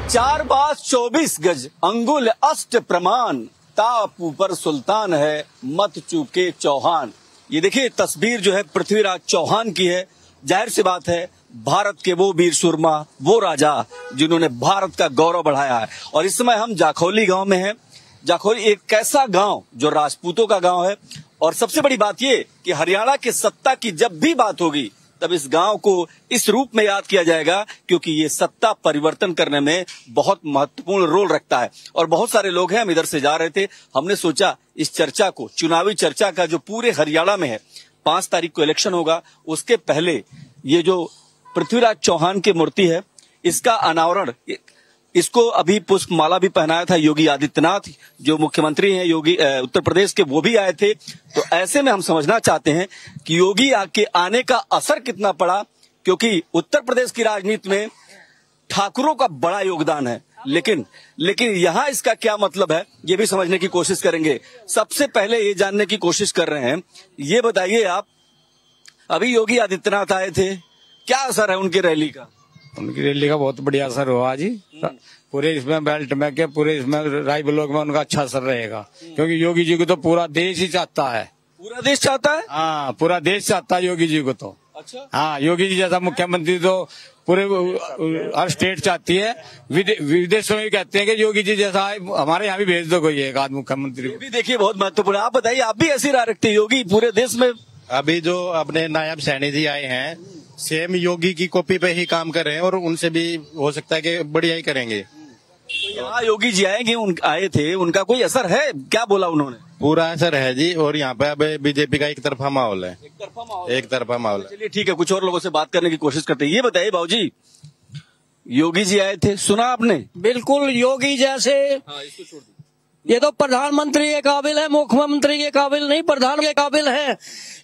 चार बास 24 गज अंगुल अष्ट प्रमाण, ताप ऊपर सुल्तान है मत चूके चौहान। ये देखिए तस्वीर जो है पृथ्वीराज चौहान की है। जाहिर सी बात है भारत के वो वीर सुरमा, वो राजा जिन्होंने भारत का गौरव बढ़ाया है। और इस समय हम जाखौली गांव में हैं। जाखौली एक ऐसा गांव जो राजपूतों का गांव है। और सबसे बड़ी बात ये कि हरियाणा की सत्ता की जब भी बात होगी तब इस गांव को इस रूप में याद किया जाएगा, क्योंकि ये सत्ता परिवर्तन करने में बहुत महत्वपूर्ण रोल रखता है। और बहुत सारे लोग हैं, हम इधर से जा रहे थे, हमने सोचा इस चर्चा को, चुनावी चर्चा का जो पूरे हरियाणा में है, 5 तारीख को इलेक्शन होगा, उसके पहले ये जो पृथ्वीराज चौहान की मूर्ति है इसका अनावरण, इसको अभी पुष्प माला भी पहनाया था योगी आदित्यनाथ, जो मुख्यमंत्री हैं योगी उत्तर प्रदेश के, वो भी आए थे। तो ऐसे में हम समझना चाहते हैं कि योगी के आने का असर कितना पड़ा, क्योंकि उत्तर प्रदेश की राजनीति में ठाकुरों का बड़ा योगदान है। लेकिन यहाँ इसका क्या मतलब है ये भी समझने की कोशिश करेंगे। सबसे पहले ये जानने की कोशिश कर रहे हैं, ये बताइए आप, अभी योगी आदित्यनाथ आए थे, क्या असर है उनकी रैली का? उनकी रैली का बहुत बढ़िया असर हुआ जी। पूरे इसमें बेल्ट में के पूरे इसमें राय ब्लॉक में उनका अच्छा असर रहेगा, क्योंकि योगी जी को तो पूरा देश ही चाहता है। पूरा देश चाहता है? हाँ, पूरा देश चाहता है योगी जी को तो। अच्छा। हाँ, योगी जी जैसा मुख्यमंत्री तो पूरे हर स्टेट चाहती है। विदेशों में भी कहते हैं कि योगी जी जैसा हमारे यहाँ भी भेज दो कोई एक आध मुख्यमंत्री। भी देखिए बहुत महत्वपूर्ण। आप बताइए, आप भी ऐसी राय रखते हैं योगी पूरे देश में? अभी जो अपने नायब सैनी जी आए हैं, सेम योगी की कॉपी पे ही काम कर रहे हैं और उनसे भी हो सकता है कि बढ़िया ही करेंगे। तो यहाँ योगी जी आएंगे, आए थे, उनका कोई असर है? क्या बोला उन्होंने? पूरा असर है जी। और यहाँ पे अब बीजेपी का एक तरफा माहौल है। एक तरफा माहौल है। चलिए ठीक है, कुछ और लोगों से बात करने की कोशिश करते हैं। ये बताइए बाबूजी, योगी जी आए थे, सुना आपने? बिल्कुल, योगी जैसे इसको छोड़ दो। ये तो प्रधानमंत्री के काबिल है, मुख्यमंत्री के काबिल नहीं, प्रधान के काबिल है।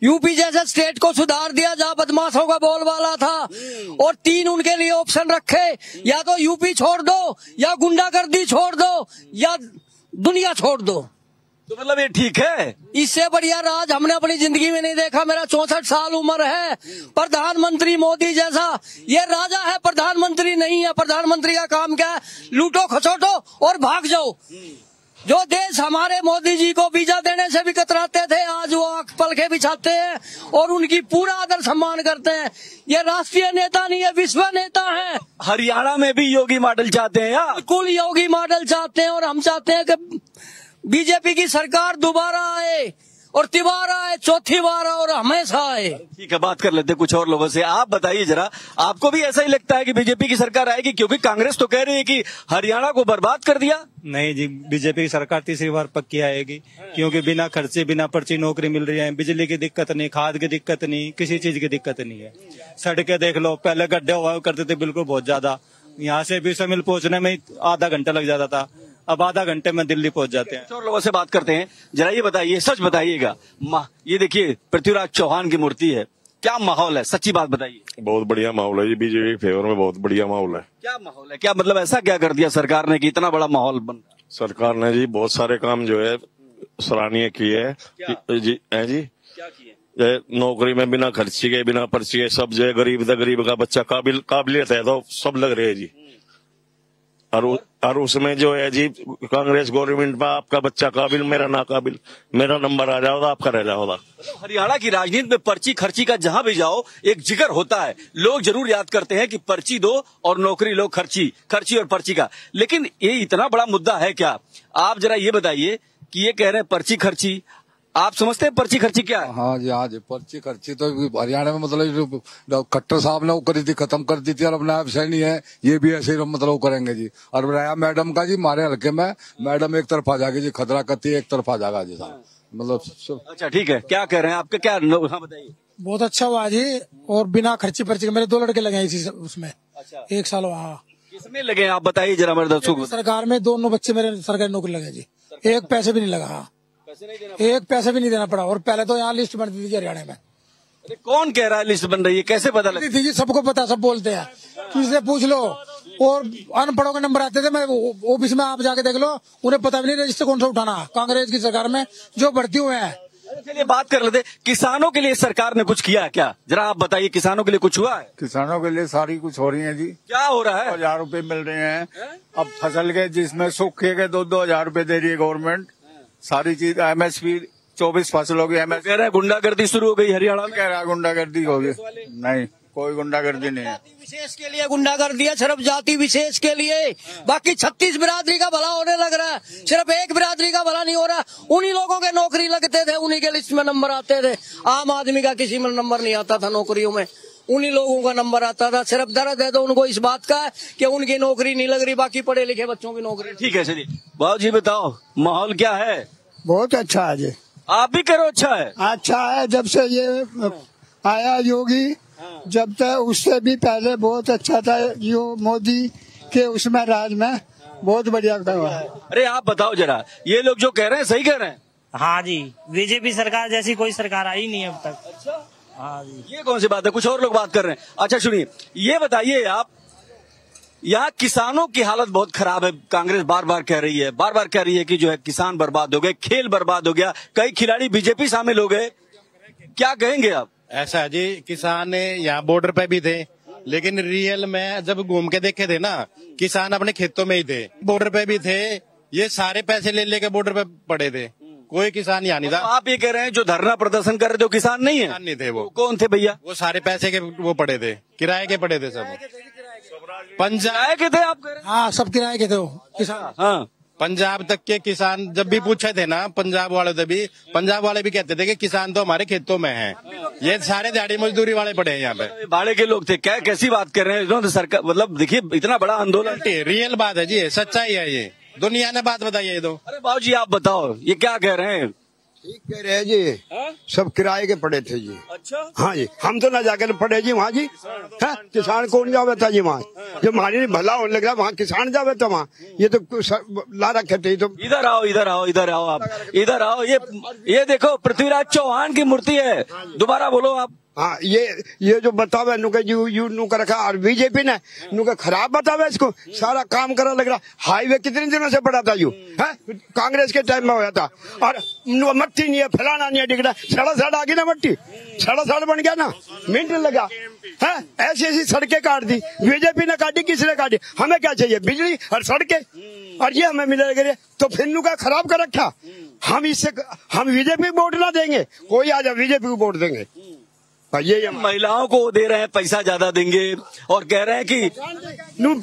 यूपी जैसे स्टेट को सुधार दिया जहाँ बदमाशों का बोलबाला था, और 3 उनके लिए ऑप्शन रखे, या तो यूपी छोड़ दो, या गुंडागर्दी छोड़ दो, या दुनिया छोड़ दो। तो मतलब ये ठीक है? इससे बढ़िया राज हमने अपनी जिंदगी में नहीं देखा। मेरा 64 साल उम्र है। प्रधानमंत्री मोदी जैसा ये राजा है, प्रधानमंत्री नहीं है। प्रधानमंत्री का काम क्या है? लूटो खसोटो और भाग जाओ। जो देश हमारे मोदी जी को वीजा देने से भी कतराते थे, आज वो आंख पलके बिछाते हैं और उनकी पूरा आदर सम्मान करते हैं। ये राष्ट्रीय नेता नहीं है, विश्व नेता है। हरियाणा में भी योगी मॉडल चाहते हैं यार? बिल्कुल योगी मॉडल चाहते हैं, और हम चाहते हैं कि बीजेपी की सरकार दोबारा आए, और तिबारा आए, चौथी बार और हमेशा आए। ठीक है, बात कर लेते हैं कुछ और लोगों से। आप बताइए जरा, आपको भी ऐसा ही लगता है कि बीजेपी की सरकार आएगी? क्योंकि कांग्रेस तो कह रही है कि हरियाणा को बर्बाद कर दिया। नहीं जी, बीजेपी की सरकार तीसरी बार पक्की आएगी, क्योंकि बिना खर्चे बिना पर्ची नौकरी मिल रही है। बिजली की दिक्कत नहीं, खाद की दिक्कत नहीं, किसी चीज की दिक्कत नहीं है। सड़कें देख लो, पहले गड्ढे हुआ करते थे बिल्कुल बहुत ज्यादा, यहाँ से बीसो मील पहुंचने में आधा घंटा लग जाता था, अब आधा घंटे में दिल्ली पहुंच जाते हैं। और लोगों से बात करते हैं। जरा ये बताइए, सच बताइएगा, ये देखिए पृथ्वीराज चौहान की मूर्ति है, क्या माहौल है? सच्ची बात बताइए। बहुत बढ़िया माहौल है जी, बीजेपी के फेवर में बहुत बढ़िया माहौल है। क्या माहौल है? क्या मतलब ऐसा क्या कर दिया सरकार ने कि इतना बड़ा माहौल बन? सरकार ने जी बहुत सारे काम जो है सराहनीय किए है जी। है जी, क्या किए? नौकरी में बिना खर्ची के बिना पर्ची के सब जो है, गरीब का बच्चा काबिलियत है तो सब लग रहे है जी। और उसमें जो है जी कांग्रेस गवर्नमेंट में आपका बच्चा काबिल, मेरा ना काबिल, मेरा नंबर आ जाओगा, आपका रह जाओगा। मतलब हरियाणा की राजनीति में पर्ची खर्ची का जहां भी जाओ एक जिक्र होता है। लोग जरूर याद करते हैं कि पर्ची दो और नौकरी लो, खर्ची और पर्ची का। लेकिन ये इतना बड़ा मुद्दा है क्या? आप जरा ये बताइए कि ये कह रहे हैं पर्ची खर्ची, आप समझते हैं पर्ची खर्ची क्या है? हाँ जी, पर्ची खर्ची तो हरियाणा में मतलब खट्टर साहब ने वो करी थी, खत्म कर दी थी, और अब नायब सैनी है, ये भी ऐसे ही मतलब करेंगे जी। और राया मैडम का जी, हमारे हल्के में मैडम एक तरफ आ जाएगी जी, खतरा करती है एक तरफ आ जाएगा जी साहब, मतलब। अच्छा ठीक है, क्या कह रहे हैं आपके? क्या हाँ बताइए। बहुत अच्छा हुआ जी, और बिना खर्ची पर्ची के मेरे 2 लड़के लगे इसी उसमें। अच्छा, 1 साल वहाँ। किसमें लगे आप बताइए जरा मेरे दर्शकों को। सरकार में दोनों बच्चे मेरे सरकारी नौकरी लगे जी, 1 पैसे भी नहीं लगा। 1 पैसा भी नहीं देना पड़ा। और पहले तो यहाँ लिस्ट बन दी थी हरियाणा में। अरे कौन कह रहा है लिस्ट बन रही है? कैसे पता लगी थी जी? सबको पता, सब बोलते हैं, किसी से पूछ लो। और अनपढ़ों के नंबर आते थे, मैं ऑफिस में आप जाके देख लो, उन्हें पता भी नहीं रजिस्टर कौन सा उठाना। कांग्रेस की सरकार में जो भर्ती हुए हैं चलिए बात कर लेते, किसानों के लिए सरकार ने कुछ किया है क्या? जरा आप बताइए, किसानों के लिए कुछ हुआ है? किसानों के लिए सारी कुछ हो रही है जी। क्या हो रहा है? 1000 रुपए मिल रहे हैं। अब फसल के जिसमें सूखे के 2-2 हजार दे रही है गवर्नमेंट। सारी चीज MSP 24 फसलों की MSP। कह रहे हैं गुंडागर्दी शुरू हो गई हरियाणा में। कह रहा गुंडागर्दी होगी, नहीं कोई गुंडागर्दी नहीं है। विशेष के लिए गुंडागर्दी है, सिर्फ जाति विशेष के लिए। बाकी 36 बिरादरी का भला होने लग रहा है, सिर्फ एक बिरादरी का भला नहीं हो रहा। उन्हीं लोगों के नौकरी लगते थे, उन्हीं के लिस्ट में नंबर आते थे। आम आदमी का किसी में नंबर नहीं आता था नौकरियों में, उन्हीं लोगों का नंबर आता था। सिर्फ दर्द है तो उनको इस बात का कि उनकी नौकरी नहीं लग रही, बाकी पढ़े लिखे बच्चों की नौकरी। ठीक है, चलिए बाबू जी बताओ माहौल क्या है? बहुत अच्छा है जी। आप भी करो। अच्छा है, अच्छा है। जब से ये आया योगी, जब तक उससे भी पहले बहुत अच्छा था। यो मोदी के उसमें राज में बहुत बढ़िया हुआ है। अरे आप बताओ जरा, ये लोग जो कह रहे हैं सही कह रहे हैं? हाँ जी, बीजेपी सरकार जैसी कोई सरकार आई नहीं अब तक। अच्छा, हाँ जी। ये कौन सी बात है? कुछ और लोग बात कर रहे हैं। अच्छा सुनिए, ये बताइए आप, यहाँ किसानों की हालत बहुत खराब है। कांग्रेस बार बार कह रही है कि जो है किसान बर्बाद हो गए, खेल बर्बाद हो गया, कई खिलाड़ी बीजेपी शामिल हो गए। क्या कहेंगे आप? ऐसा है जी, किसान यहाँ बॉर्डर पे भी थे, लेकिन रियल में जब घूम के देखे थे ना, किसान अपने खेतों में ही थे, बॉर्डर पे भी थे। ये सारे पैसे ले लेके बॉर्डर पे पड़े थे, कोई किसान यहाँ नहीं था। आप ये कह रहे हैं जो धरना प्रदर्शन कर रहे थे वो किसान नहीं है? किसान नहीं थे। वो कौन थे भैया? वो सारे पैसे के वो पड़े थे, किराए के पड़े थे सब। पंजाब के थे आप कह रहे हैं? हाँ, सब किराए के थे वो किसान। हाँ, पंजाब तक के किसान जब भी पूछे थे ना, पंजाब वाले से भी, पंजाब वाले भी कहते थे कि किसान तो हमारे खेतों में हैं। ये सारे दिहाड़ी मजदूरी वाले पड़े हैं यहाँ पे। भाड़े के लोग थे क्या? कैसी बात कर रहे हैं? इन्होंने सरकार, मतलब देखिए इतना बड़ा आंदोलन। रियल बात है जी, सच्चाई है ये, दुनिया ने बात बताई है ये तो। अरे बाबू जी आप बताओ, ये क्या कह रहे हैं? ठीक कह रहे हैं जी, सब किराए के पड़े थे जी। अच्छा, हाँ जी, हम तो ना जाकर पड़े जी वहाँ जी। है किसान कौन जावे था जी वहाँ? जब हमारी भला होने लग रहा वहाँ किसान जावे था वहाँ। ये तो ला रखे थे। तो इधर आओ, इधर आओ, इधर आओ, आप इधर आओ। ये देखो पृथ्वीराज चौहान की मूर्ति है। दोबारा बोलो आप। हाँ, ये जो बतावे नुका यू नुका रखा, और बीजेपी ने नुका खराब बतावे इसको। सारा काम करा लग रहा। हाईवे कितने दिनों से पड़ा था यू है, कांग्रेस के टाइम में हुआ था। और मट्टी नहीं है, फैलाना नहीं है, दिख रहा। सड़ा आ गई ना मट्टी, सड़ा बन गया ना, मिनट लगा है। ऐसी सड़कें काट दी बीजेपी ने, काटी किसने काटी? हमें क्या चाहिए? बिजली और सड़कें, और ये हमें मिलेगा। तो फिर नुका खराब कर रखा। हम बीजेपी वोट ना देंगे, कोई आ जाए बीजेपी को वोट देंगे। ये महिलाओं को दे रहे हैं, पैसा ज्यादा देंगे, और कह रहे हैं कि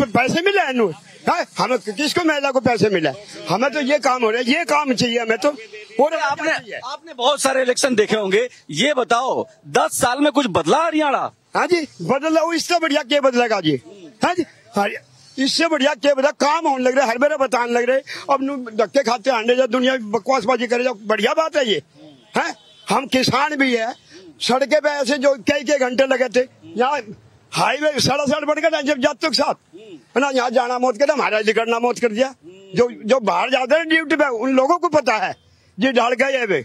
पैसे मिले हैं। हमें किसको महिला को पैसे मिले? हमें तो ये काम हो रहा है, ये काम चाहिए हमें तो। और आपने बहुत सारे इलेक्शन देखे होंगे, ये बताओ 10 साल में कुछ बदला हरियाणा? हाँ जी, बदला। इससे बढ़िया क्या बदलेगा जी? हाँ जी, इससे बढ़िया क्या बता? काम होने लग रहा है, हर मेरा बताने लग रहे। अब धक्के खाते आंडे जा, दुनिया बकवासबाजी करे जाओ, बढ़िया बात है ये है। हम किसान भी है, सड़के पे ऐसे जो कई घंटे लगे थे। यहाँ हाईवे सड़ा बढ़ गया जब जात के साथ है ना, यहाँ जाना मौत कर, हमारा निकलना मौत कर दिया। जो बाहर जाते हैं ड्यूटी पे, उन लोगों को पता है जी, ढाल गए वे।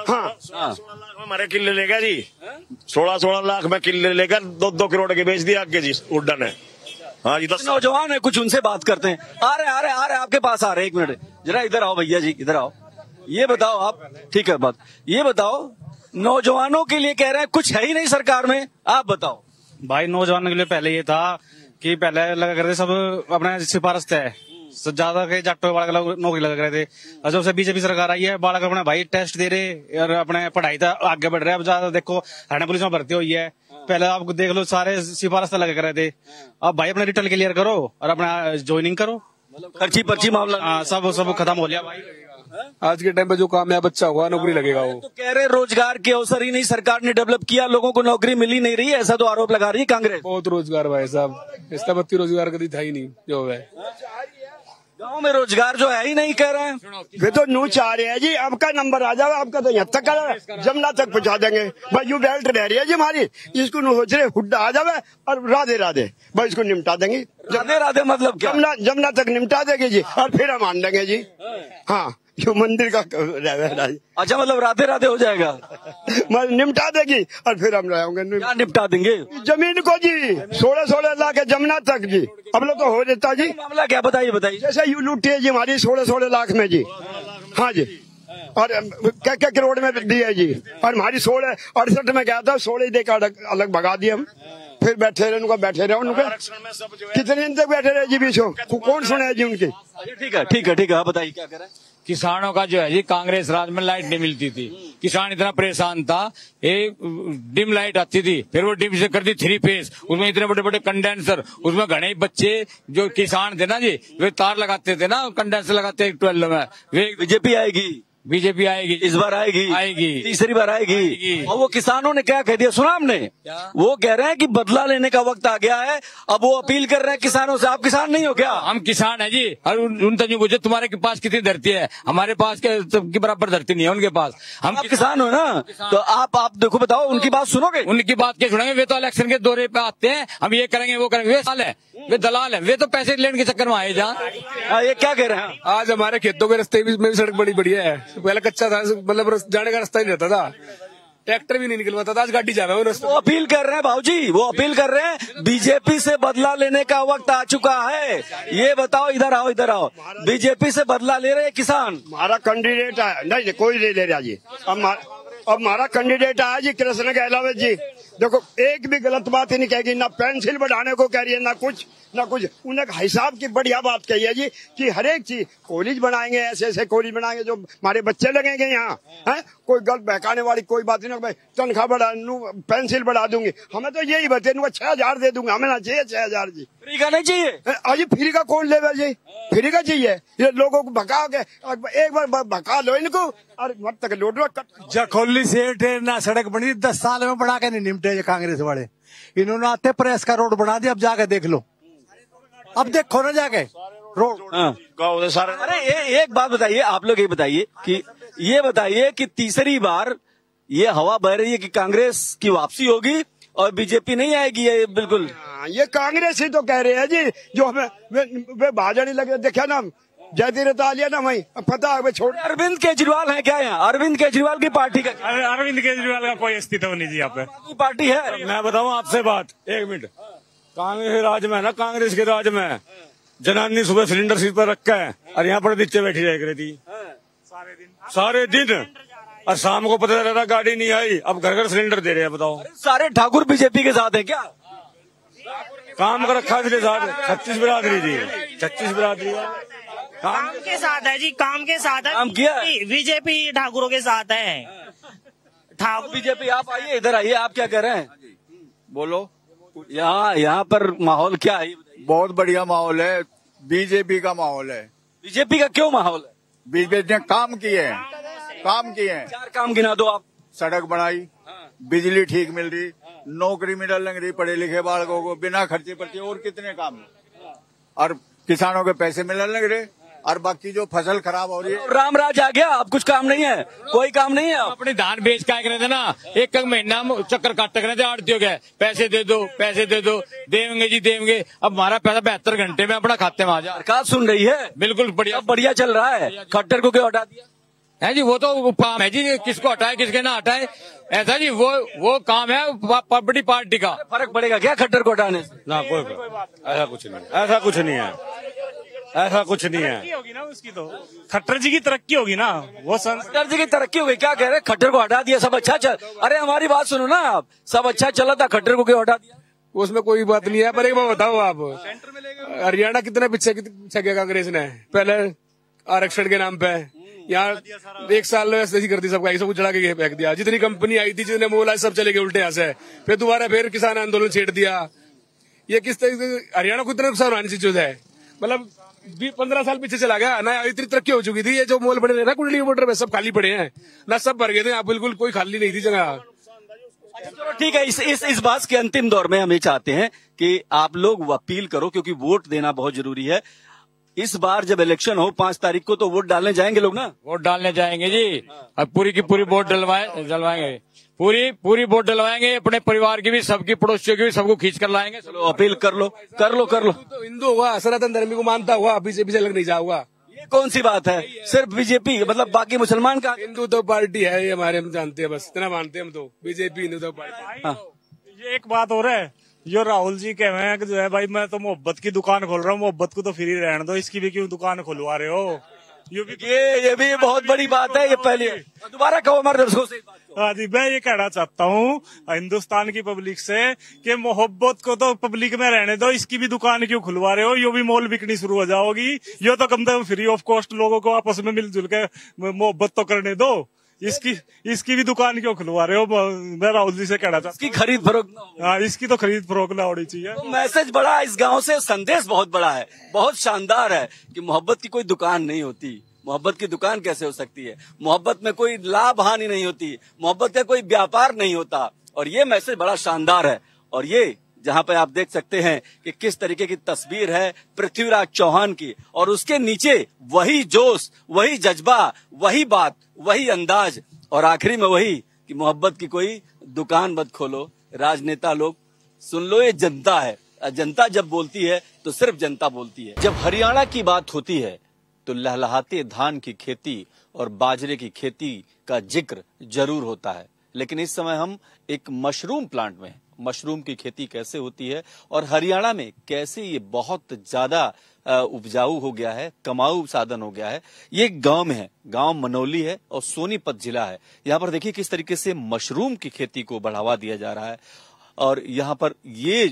हाँ, 16 लाख में हमारे किले लेगा जी, 16 लाख में किले लेकर 2 करोड़ के बेच दिया आगे जी उड्डा ने। हाँ जी, 10 नौजवान है, कुछ उनसे बात करते हैं। आ रहे आपके पास आ रहे। 1 मिनट जरा इधर आओ भैया जी, इधर आओ। ये बताओ आप, ठीक है बात, ये बताओ नौजवानों के लिए कह रहे हैं कुछ है ही नहीं सरकार में, आप बताओ। भाई नौजवानों के लिए पहले ये था कि पहले लगा करते सब अपने सिफारिश है, ज्यादा के जाटो बालक नौकरी लगा रहे थे। और जब से बीजेपी सरकार आई है, बालक अपने भाई टेस्ट दे रहे और अपने पढ़ाई तक आगे बढ़ रहे हैं। अब ज्यादा देखो हरियाणा पुलिस में भर्ती हुई है, पहले आप देख लो सारे सिफारिश लगा कर रहे थे। अब भाई अपने रिटर्न क्लियर करो और अपना ज्वाइनिंग करो, खर्ची पर्ची मामला सब खत्म हो लिया भाई। आज के टाइम पे जो काम है बच्चा हुआ नौकरी लगेगा वो। तो कह रहे रोजगार के अवसर ही नहीं सरकार ने डेवलप किया, लोगों को नौकरी मिली नहीं रही है, ऐसा तो आरोप लगा रही है कांग्रेस। बहुत रोजगार भाई साहब, इसका 32 रोजगार कभी था ही नहीं जो है। गाँव में रोजगार जो है ही नहीं कह रहे हैं। वे तो नू चाह रहे हैं जी, आपका नंबर आ जाए, आपका तो यहाँ तक जमुना तक पहुँचा देंगे भाई। यू बेल्ट रह रही है जी हमारी, इसको नू सोच रहे हुड्डा आ जावे और राधे राधे भाई, इसको निपटा देंगे। राधे राधे मतलब क्या? जमुना तक निपटा देंगे जी, और फिर हम मान देंगे जी। हाँ, जो मंदिर का अच्छा, मतलब राधे राधे हो जाएगा, निपटा देगी और फिर हम रहेंगे। क्या निपटा देंगे? जमीन को जी 16 लाख है जमुना तक जी। अब लोग तो हो देता जी। मामला क्या बताइए? जैसे यू लूटी है जी हमारी 16 लाख में जी। हाँ जी, और क्या क्या करोड़ में दिया जी। और हमारी 68 में गया था, 16 दे का अलग भगा दिए हम। फिर बैठे रहे, उनका बैठे रहे, उनके कितने दिन तक बैठे रहे जी बीच कौन सुने जी उनकी। ठीक है ठीक है ठीक है, आप बताइए क्या करें। किसानों का जो है जी, कांग्रेस राज में लाइट नहीं मिलती थी, किसान इतना परेशान था, एक डिम लाइट आती थी, फिर वो डिम से कर दी 3 फेज, उसमें इतने बड़े बड़े कंडेंसर, उसमें घने बच्चे जो किसान थे ना जी, वे तार लगाते थे ना, कंडेंसर लगाते 12 में। वे बीजेपी आएगी, बीजेपी आएगी, इस बार आएगी, आएगी, तीसरी बार आएगी। और वो किसानों ने क्या कह दिया सुना हमने? वो कह रहे हैं कि बदला लेने का वक्त आ गया है। अब वो अपील कर रहे हैं किसानों से। आप किसान नहीं हो क्या? हम किसान हैं जी। और उन तक पूछे तुम्हारे के पास कितनी धरती है, हमारे पास के बराबर धरती नहीं है उनके पास। हम किसान हो ना, तो आप देखो, बताओ उनकी बात सुनोगे? उनकी बात क्या सुनेंगे? वे तो इलेक्शन के दौरे पे आते हैं, हम ये करेंगे वो करेंगे। वे साल है, वे दलाल है, वे तो पैसे लेने के चक्कर में आए जहाँ। ये क्या कह रहे हैं? आज हमारे खेतों के रास्ते में भी सड़क बड़ी बढ़िया है। पहले कच्चा था, मतलब जाने का रास्ता ही नहीं रहता था, ट्रैक्टर भी नहीं निकल पाता था। आज गाड़ी जा रहा है वो अपील कर रहे हैं भाऊजी, वो अपील कर रहे हैं बीजेपी से बदला लेने का वक्त आ चुका है। ये बताओ, इधर आओ, इधर आओ। बीजेपी से बदला ले रहे हैं किसान। हमारा कैंडिडेट आया नहीं, कोई नहीं ले रहा जी। अब हमारा कैंडिडेट आया जी कृष्ण गहलोत जी। देखो एक भी गलत बात ही नहीं कहेगी, ना पेंसिल बढ़ाने को कह रही है, ना कुछ। उन्हें हिसाब की बढ़िया बात कही है जी कि हर एक चीज कॉलेज बनाएंगे, ऐसे ऐसे कॉलेज बनाएंगे जो हमारे बच्चे लगेंगे यहाँ है। कोई गलत बहकाने वाली कोई बात नहीं। भाई तनख्वाह बढ़ा, पेंसिल बढ़ा दूंगी, हमें तो यही बचे, 6,000 दे दूंगा, हमें ना चाहिए 6,000 जी। फ्री का नहीं चाहिए अजी, फ्री का कौन लेगा जी? फ्री का चाहिए? ये लोगों को भगा के एक बार भगा लो इनको और मत तक लौटो। जखोली से ट्रेन ना सड़क बनी 10 साल में बना के नहीं निपटे कांग्रेस वाले। इन्होंने आते प्रेस का रोड बना दिया, अब जाके देख लो, अब देखो ना जाके रोड। अरे एक बात बताइए, आप लोग ये बताइए कि तीसरी बार ये हवा बह रही है कि कांग्रेस की वापसी होगी और बीजेपी नहीं आएगी। ये बिल्कुल ये कांग्रेस ही तो कह रहे हैं जी, जो हमें भाजने लगे। देखा ना जयती रहता लिया ना वही, पता है छोड़। अरविंद केजरीवाल है क्या यहाँ? अरविंद केजरीवाल की पार्टी का? अरविंद केजरीवाल का कोई अस्तित्व नहीं जी यहाँ पे। पार्टी है। मैं बताऊँ आपसे बात, 1 मिनट। कांग्रेस राज में है ना, कांग्रेस के राज में जनानी सुबह सिलेंडर सीट पर रखा है और यहाँ पर नीचे बैठी रह रही थी सारे दिन, और शाम को पता चला गाड़ी नहीं आई, अब घर घर सिलेंडर दे रहे हैं। बताओ, सारे ठाकुर बीजेपी के साथ है क्या? काम कर रखा है साथ 36 बिरादरी जी, 36 बिरादरी काम के साथ है जी, काम के साथ है। काम किया बीजेपी ठाकुरों के साथ है। ठाकुर बीजेपी। आप आइए, इधर आइए, आप क्या कह रहे हैं? बोलो। यहाँ पर माहौल क्या है? बहुत बढ़िया माहौल है, बीजेपी का माहौल है। बीजेपी का क्यों माहौल है? बीजेपी ने काम किए हैं, 4 काम गिना दो आप। सड़क बनाई, बिजली ठीक मिल रही, नौकरी मिल लग रही पढ़े लिखे बालकों को बिना खर्चे पर, और कितने काम, और किसानों के पैसे मिलने लग रहे, और बाकी जो फसल खराब हो रही है। राम राज आ गया, अब कुछ काम नहीं है, कोई काम नहीं है। अपने धान बेच का थे ना, एक महीना चक्कर काट रहे थे आड़तियों के, पैसे दे दो, पैसे दे दो, देंगे जी देंगे। अब हमारा पैसा 72 घंटे में अपना खाते में आ जा। सरकार सुन रही है, बिल्कुल बढ़िया चल रहा है। खट्टर को क्यों हटा दिया है जी? वो तो काम है जी, किसको हटाए किसके ना हटाए, ऐसा जी वो काम है बड़ी पार्टी का। फर्क पड़ेगा क्या खट्टर को हटाने से? ना कोई ऐसा कुछ नहीं, ऐसा कुछ नहीं है, ऐसा कुछ नहीं है। होगी ना उसकी, तो खट्टर जी की तरक्की होगी ना, वो खट्टर जी की तरक्की होगी। क्या कह रहे हैं? खट्टर को हटा दिया, सब अच्छा चल। अरे हमारी बात सुनो ना, आप सब अच्छा चला था, खट्टर को क्यों हटा दिया? उसमें कोई बात नहीं है, पर एक बात बताओ आप, हरियाणा कितना पीछे गया कांग्रेस ने पहले आरक्षण के नाम पे। यहाँ 1 साल में ऐसी कर दी, सबका सब कुछ चढ़ा के फेंक दिया। जितनी कंपनी आई थी, जितने मोल आए, सब चले गए उल्टे यहाँ से। फिर दोबारा फिर किसान आंदोलन छेड़ दिया। ये किस तरीके हरियाणा को इतना नुकसान होने चीज है, मतलब 15 साल पीछे चला गया ना। इतनी तरक्की हो चुकी थी, ये जो मोल बने थे ना कुंडली बॉर्डर में, सब खाली पड़े हैं ना, सब भर गए थे। बिल्कुल कोई खाली नहीं थी जगह। चलो ठीक है, इस बात के अंतिम दौर में हम ये चाहते हैं कि आप लोग अपील करो, क्योंकि वोट देना बहुत जरूरी है। इस बार जब इलेक्शन हो 5 तारीख को, तो वोट डालने जाएंगे लोग ना? वोट डालने जाएंगे जी, अब पूरी की पूरी वोट डलवाएंगे, पूरी वोट डलवाएंगे, अपने परिवार की भी, सबकी पड़ोसियों की भी, सबको खींच कर लाएंगे। चलो अपील कर लो। तो हिंदू हुआ, सनातन धर्म को मानता हुआ, बीजेपी से अलग नहीं जाऊंगा। ये कौन सी बात है? सिर्फ बीजेपी, मतलब बाकी मुसलमान का? हिंदू तो पार्टी है ये हमारे, हम जानते हैं, बस इतना मानते हैं हम तो, बीजेपी हिंदू तो पार्टी। ये एक बात और है, जो राहुल जी कह रहे हैं कि जो है भाई मैं तो मोहब्बत की दुकान खोल रहा हूँ, मोहब्बत को तो फ्री रहने दो, इसकी भी क्यों दुकान खुलवा रहे हो? ये भी बहुत बड़ी बात है। ये पहले दोबारा कहो हमारे दर्शकों से। हाँ जी, मैं ये कहना चाहता हूँ हिंदुस्तान की पब्लिक से कि मोहब्बत को तो पब्लिक में रहने दो, इसकी भी दुकान क्यों खुलवा रहे हो? यो भी मॉल बिकनी शुरू हो जाओगी। यो तो कम से कम फ्री ऑफ कॉस्ट लोगों को आपस में मिलजुल के मोहब्बत तो करने दो। इसकी भी दुकान क्यों खुलवा रहे हो? मैं राहुल जी से कहना चाहता हूँ, इसकी खरीद फरोख्त। हाँ, इसकी तो खरीद फरोख्त ना होनी चाहिए। तो मैसेज बड़ा, इस गांव से संदेश बहुत बड़ा है, बहुत शानदार है कि मोहब्बत की कोई दुकान नहीं होती। मोहब्बत की दुकान कैसे हो सकती है? मोहब्बत में कोई लाभ हानि नहीं होती, मोहब्बत का कोई व्यापार नहीं होता। और ये मैसेज बड़ा शानदार है। और ये जहां पे आप देख सकते हैं कि किस तरीके की तस्वीर है पृथ्वीराज चौहान की, और उसके नीचे वही जोश, वही जज्बा, वही बात, वही अंदाज, और आखिरी में वही कि मोहब्बत की कोई दुकान मत खोलो। राजनेता लोग सुन लो, ये जनता है। जनता जब बोलती है तो सिर्फ जनता बोलती है। जब हरियाणा की बात होती है तो लहलहाते धान की खेती और बाजरे की खेती का जिक्र जरूर होता है। लेकिन इस समय हम एक मशरूम प्लांट में हैं। मशरूम की खेती कैसे होती है और हरियाणा में कैसे ये बहुत ज्यादा उपजाऊ हो गया है, कमाऊ साधन हो गया है। ये एक गांव में है, गांव मनौली है और सोनीपत जिला है। यहाँ पर देखिए किस तरीके से मशरूम की खेती को बढ़ावा दिया जा रहा है। और यहाँ पर ये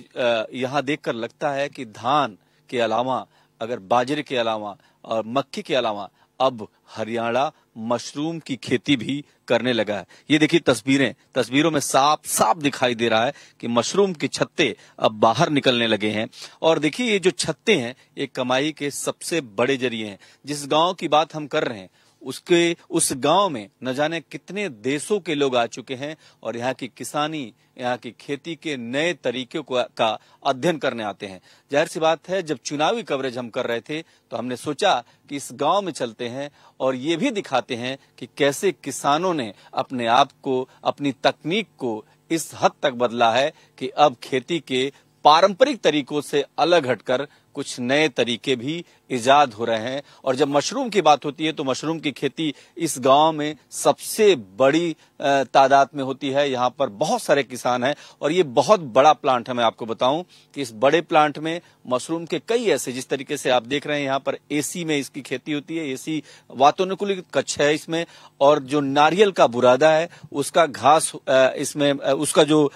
यहाँ देखकर लगता है कि धान के अलावा, अगर बाजरे के अलावा और मक्के के अलावा अब हरियाणा मशरूम की खेती भी करने लगा है। ये देखिए तस्वीरों में साफ साफ दिखाई दे रहा है कि मशरूम के छत्ते अब बाहर निकलने लगे हैं। और देखिए ये जो छत्ते हैं ये कमाई के सबसे बड़े जरिए हैं। जिस गांव की बात हम कर रहे हैं उस गांव में न जाने कितने देशों के लोग आ चुके हैं और यहाँ की किसानी, यहाँ की खेती के नए तरीकों का अध्ययन करने आते हैं। जाहिर सी बात है, जब चुनावी कवरेज हम कर रहे थे तो हमने सोचा कि इस गांव में चलते हैं और ये भी दिखाते हैं कि कैसे किसानों ने अपने आप को, अपनी तकनीक को इस हद तक बदला है कि अब खेती के पारंपरिक तरीकों से अलग हटकर कुछ नए तरीके भी इजाद हो रहे हैं। और जब मशरूम की बात होती है तो मशरूम की खेती इस गांव में सबसे बड़ी तादाद में होती है। यहाँ पर बहुत सारे किसान हैं और ये बहुत बड़ा प्लांट है। मैं आपको बताऊं कि इस बड़े प्लांट में मशरूम के कई ऐसे, जिस तरीके से आप देख रहे हैं यहाँ पर एसी में इसकी खेती होती है। एसी वातानुकूलित कक्ष है इसमें। और जो नारियल का बुरादा है उसका घास इसमें, उसका जो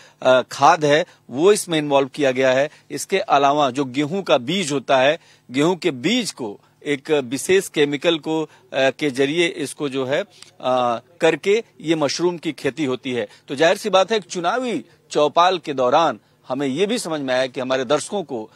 खाद है वो इसमें इन्वॉल्व किया गया है। इसके अलावा जो गेहूं का बीज होता है, गेहूं के बीज को एक विशेष केमिकल को के जरिए इसको जो है करके ये मशरूम की खेती होती है। तो जाहिर सी बात है, एक चुनावी चौपाल के दौरान हमें ये भी समझ में आया कि हमारे दर्शकों को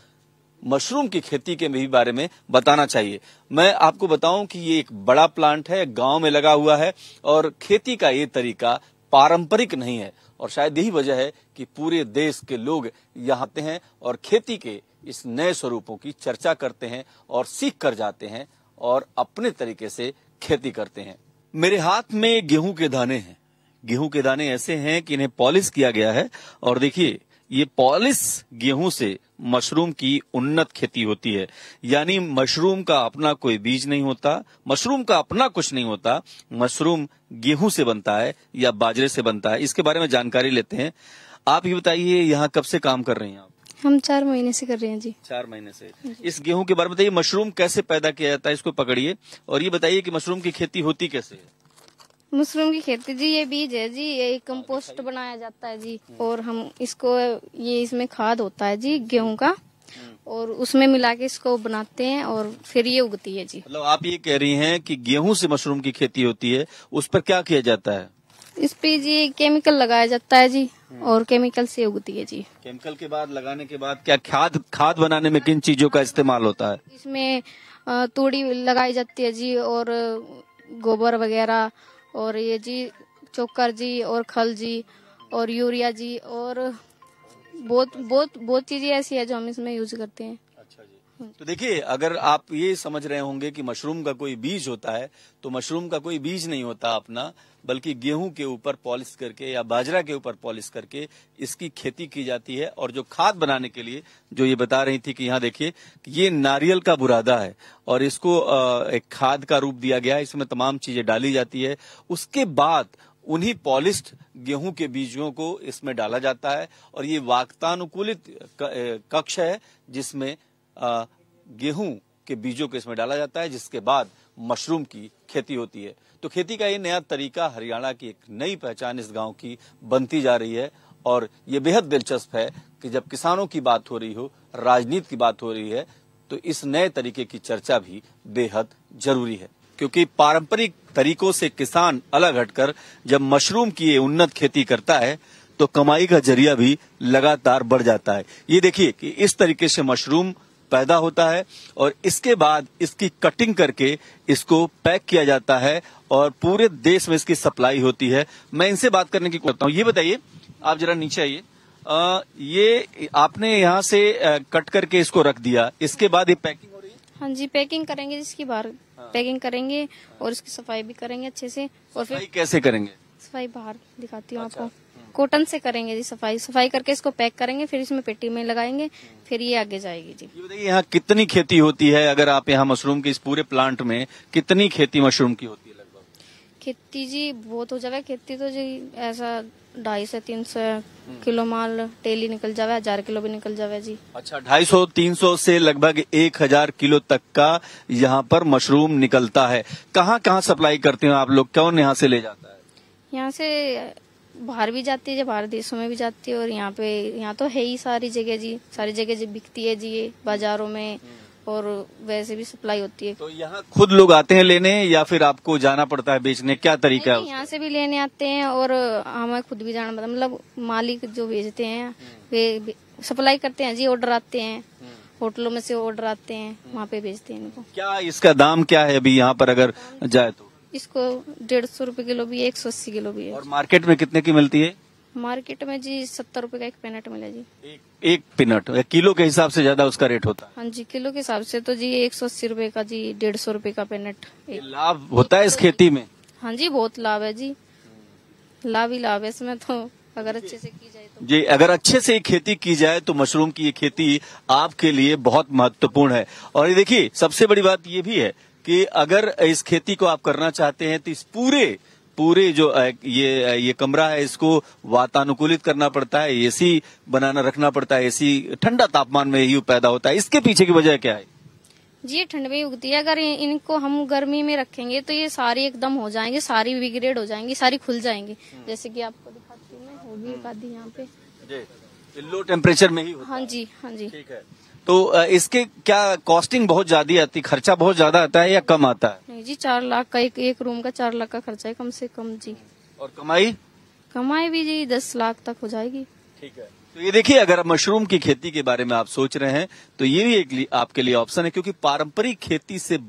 मशरूम की खेती के भी बारे में बताना चाहिए। मैं आपको बताऊं कि ये एक बड़ा प्लांट है, गांव में लगा हुआ है और खेती का ये तरीका पारंपरिक नहीं है। और शायद यही वजह है कि पूरे देश के लोग यहाँ आते हैं और खेती के इस नए स्वरूपों की चर्चा करते हैं और सीख कर जाते हैं और अपने तरीके से खेती करते हैं। मेरे हाथ में गेहूं के दाने हैं। गेहूं के दाने ऐसे हैं कि इन्हें पॉलिश किया गया है और देखिए ये पॉलिश गेहूं से मशरूम की उन्नत खेती होती है। यानी मशरूम का अपना कोई बीज नहीं होता, मशरूम का अपना कुछ नहीं होता। मशरूम गेहूं से बनता है या बाजरे से बनता है। इसके बारे में जानकारी लेते हैं। आप ये बताइए, यहाँ कब से काम कर रहे हैं आप? हम 4 महीने से कर रहे हैं जी। 4 महीने से। इस गेहूं के बारे में बताइए, मशरूम कैसे पैदा किया जाता है, इसको पकड़िए और ये बताइए कि मशरूम की खेती होती कैसे है? मशरूम की खेती जी, ये बीज है जी, ये कंपोस्ट बनाया जाता है जी और हम इसको, ये इसमें खाद होता है जी गेहूं का और उसमें मिला के इसको बनाते हैं और फिर ये उगती है जी। मतलब आप ये कह रही हैं कि गेहूं से मशरूम की खेती होती है, उस पर क्या किया जाता है? इस पे जी केमिकल लगाया जाता है जी और केमिकल से उगती है जी। केमिकल के बाद, लगाने के बाद क्या खाद बनाने में किन चीजों का इस्तेमाल होता है? इसमें तूड़ी लगाई जाती है जी और गोबर वगैरह और ये जी चोकर जी और खल जी और यूरिया जी और बहुत चीजें ऐसी है जो हम इसमें यूज करते हैं। अच्छा जी। तो देखिए, अगर आप ये समझ रहे होंगे कि मशरूम का कोई बीज होता है, तो मशरूम का कोई बीज नहीं होता अपना, बल्कि गेहूं के ऊपर पॉलिश करके या बाजरा के ऊपर पॉलिश करके इसकी खेती की जाती है। और जो खाद बनाने के लिए जो ये बता रही थी कि यहाँ देखिए ये नारियल का बुरादा है और इसको एक खाद का रूप दिया गया है। इसमें तमाम चीजें डाली जाती है। उसके बाद उन्हीं पॉलिश्ड गेहूं के बीजों को इसमें डाला जाता है और ये वातानुकूलित कक्ष है जिसमें गेहूं के बीजों को इसमें डाला जाता है, जिसके बाद मशरूम की खेती होती है। तो खेती का ये नया तरीका हरियाणा की एक नई पहचान इस गांव की बनती जा रही है और ये बेहद दिलचस्प है कि जब किसानों की बात हो रही हो, राजनीति की बात हो रही है, तो इस नए तरीके की चर्चा भी बेहद जरूरी है, क्योंकि पारंपरिक तरीकों से किसान अलग हटकर जब मशरूम की ये उन्नत खेती करता है तो कमाई का जरिया भी लगातार बढ़ जाता है। ये देखिए कि इस तरीके से मशरूम पैदा होता है और इसके बाद इसकी कटिंग करके इसको पैक किया जाता है और पूरे देश में इसकी सप्लाई होती है। मैं इनसे बात करने की कोशिश करता हूँ। ये बताइए, आप जरा नीचे आइए, ये आपने यहाँ से कट करके इसको रख दिया, इसके बाद ये पैकिंग हो रही है? हाँ जी, पैकिंग करेंगे, इसकी बाहर पैकिंग करेंगे और इसकी सफाई भी करेंगे अच्छे से। और फिर कैसे करेंगे? सफाई बाहर दिखाती हूँ आपको। कॉटन से करेंगे जी सफाई करके इसको पैक करेंगे, फिर इसमें पेटी में लगाएंगे, फिर ये आगे जाएगी जी। ये बताइए, यहाँ कितनी खेती होती है? अगर आप यहाँ मशरूम के इस पूरे प्लांट में कितनी खेती मशरूम की होती है लगभग? खेती जी बहुत हो जावे, खेती तो जी ऐसा 250 से 300 किलो माल डेली निकल जावे, 1000 किलो भी निकल जावे जी। अच्छा, 250-300 से लगभग 1000 किलो तक का यहाँ पर मशरूम निकलता है। कहाँ कहाँ सप्लाई करते हैं आप लोग? कौन यहाँ से ले जाता है? यहाँ से बाहर भी जाती है, बाहर देशों में भी जाती है और यहाँ तो है ही सारी जगह जी, सारी जगह बिकती है जी ये बाजारों में और वैसे भी सप्लाई होती है। तो यहाँ खुद लोग आते हैं लेने या फिर आपको जाना पड़ता है बेचने? क्या तरीका है? यहाँ से भी लेने आते हैं और हमें खुद भी जाना पड़ता है, मतलब मालिक जो भेजते हैं वे सप्लाई करते हैं जी। ऑर्डर आते हैं, होटलों में से ऑर्डर आते हैं, वहाँ पे भेजते हैं इनको। क्या इसका दाम क्या है अभी यहाँ पर अगर जाए तो? इसको 150 रुपए किलो भी है, 180 किलो भी है। और मार्केट में कितने की मिलती है? मार्केट में जी 70 रुपए का एक पिनट मिला जी। एक पिनट किलो के हिसाब से ज्यादा उसका रेट होता है? हाँ जी, किलो के हिसाब से तो जी 180 रुपए का जी, 150 रुपए का पिनट। लाभ होता है इस खेती में? हाँ जी, बहुत लाभ है जी, लाभ ही लाभ है इसमें तो, अगर अच्छे से की जाए तो। जी, अगर अच्छे से खेती की जाए तो मशरूम की ये खेती आपके लिए बहुत महत्वपूर्ण है। और ये देखिए, सबसे बड़ी बात ये भी है कि अगर इस खेती को आप करना चाहते हैं तो इस पूरे जो ये कमरा है इसको वातानुकूलित करना पड़ता है, एसी बनाना रखना पड़ता है, एसी ठंडा तापमान में ही पैदा होता है। इसके पीछे की वजह क्या है? जी, ये ठंड में ही उगती है। अगर इनको हम गर्मी में रखेंगे तो ये सारी एकदम हो जाएंगे, सारी बिग्रेड हो जाएंगी, सारी खुल जाएंगी। जैसे कि आपको दिखाती हूँ मैं, होगी एक आधी यहाँ पे लो टेम्परेचर में ही होता है। हाँ जी, हाँ जी। ठीक है, तो इसके क्या कॉस्टिंग बहुत ज्यादा आती, खर्चा बहुत ज्यादा आता है या कम आता है? नहीं जी, 4 लाख का एक रूम का 4 लाख का खर्चा है कम से कम जी। और कमाई भी जी 10 लाख तक हो जाएगी। ठीक है, तो ये देखिए, अगर मशरूम की खेती के बारे में आप सोच रहे हैं तो ये भी एक आपके लिए ऑप्शन है, क्योंकि पारंपरिक खेती से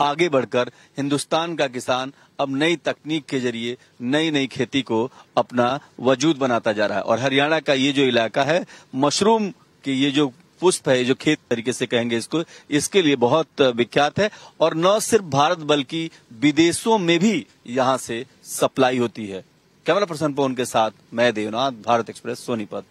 आगे बढ़कर हिंदुस्तान का किसान अब नई तकनीक के जरिए नई खेती को अपना वजूद बनाता जा रहा है। और हरियाणा का ये जो इलाका है, मशरूम के ये जो पुष्प है, जो खेत तरीके से कहेंगे इसको, इसके लिए बहुत विख्यात है। और न सिर्फ भारत बल्कि विदेशों में भी यहाँ से सप्लाई होती है। कैमरा पर्सन पवन के साथ मैं देवनाथ, भारत एक्सप्रेस, सोनीपत।